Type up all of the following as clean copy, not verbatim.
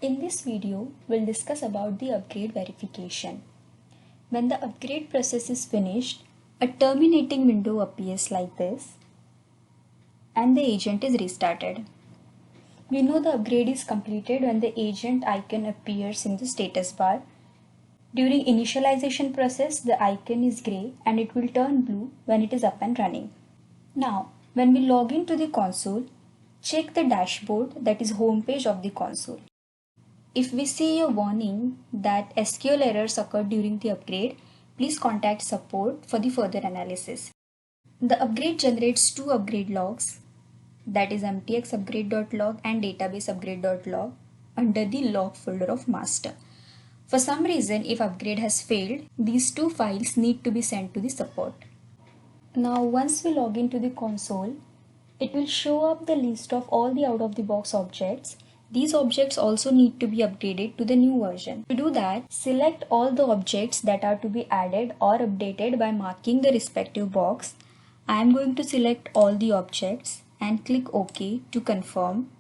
In this video, we'll discuss about the upgrade verification. When the upgrade process is finished, a terminating window appears like this and the agent is restarted. We know the upgrade is completed when the agent icon appears in the status bar. During initialization process, the icon is gray and it will turn blue when it is up and running. Now, when we log into the console, check the dashboard, that is homepage of the console. If we see a warning that SQL errors occurred during the upgrade, please contact support for the further analysis. The upgrade generates two upgrade logs, that is mtxupgrade.log and database_upgrade.log under the log folder of master. For some reason, if upgrade has failed, these two files need to be sent to the support. Now once we log into the console, it will show up the list of all the out-of-the-box objects. These objects also need to be upgraded to the new version. To do that, select all the objects that are to be added or updated by marking the respective box. I am going to select all the objects and click OK to confirm.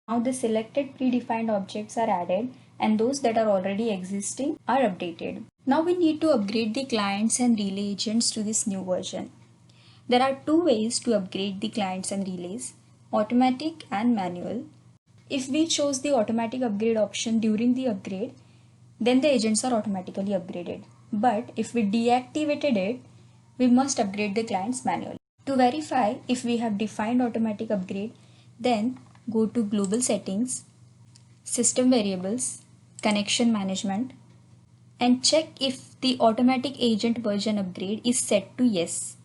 Now the selected predefined objects are added and those that are already existing are updated. Now we need to upgrade the clients and relay agents to this new version. There are two ways to upgrade the clients and relays, automatic and manual. If we chose the automatic upgrade option during the upgrade, then the agents are automatically upgraded. But if we deactivated it, we must upgrade the clients manually. To verify if we have defined automatic upgrade, then go to Global Settings, System Variables, Connection Management, and check if the automatic agent version upgrade is set to yes.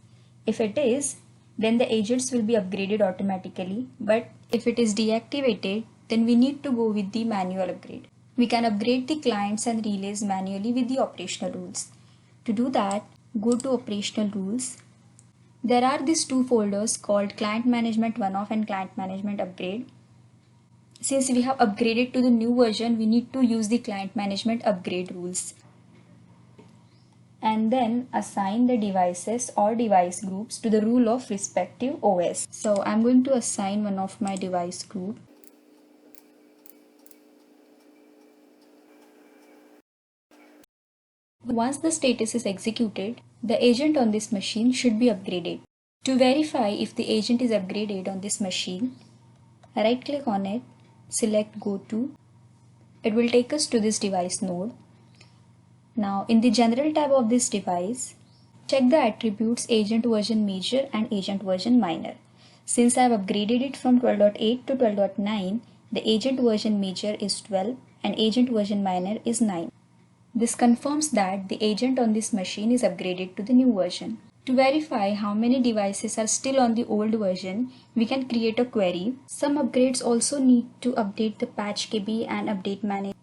If it is, then the agents will be upgraded automatically, but if it is deactivated, then we need to go with the manual upgrade. We can upgrade the clients and relays manually with the operational rules. To do that, go to Operational Rules. There are these two folders called Client Management One-Off and Client Management Upgrade. Since we have upgraded to the new version, we need to use the Client Management Upgrade rules. And then assign the devices or device groups to the rule of respective OS. So I'm going to assign one of my device group. Once the status is executed, the agent on this machine should be upgraded. To verify if the agent is upgraded on this machine, right click on it, select Go To. It will take us to this device node. Now in the General tab of this device, check the attributes Agent Version Major and Agent Version Minor. Since I have upgraded it from 12.8 to 12.9, the Agent Version Major is 12 and Agent Version Minor is 9. This confirms that the agent on this machine is upgraded to the new version. To verify how many devices are still on the old version, we can create a query. Some upgrades also need to update the patch KB and update manager.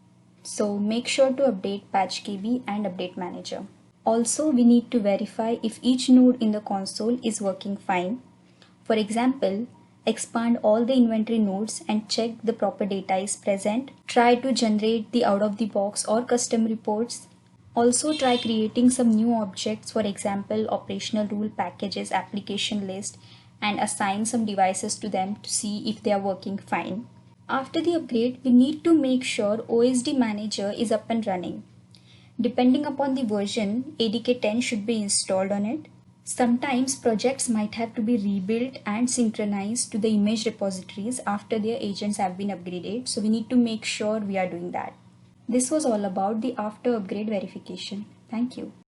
So make sure to update patch KB and update manager. Also, we need to verify if each node in the console is working fine. For example, expand all the inventory nodes and check the proper data is present. Try to generate the out-of-the-box or custom reports. Also try creating some new objects, for example, operational rule packages, application list, and assign some devices to them to see if they are working fine. After the upgrade, we need to make sure OSD Manager is up and running. Depending upon the version, ADK 10 should be installed on it. Sometimes projects might have to be rebuilt and synchronized to the image repositories after their agents have been upgraded, so we need to make sure we are doing that. This was all about the after upgrade verification. Thank you.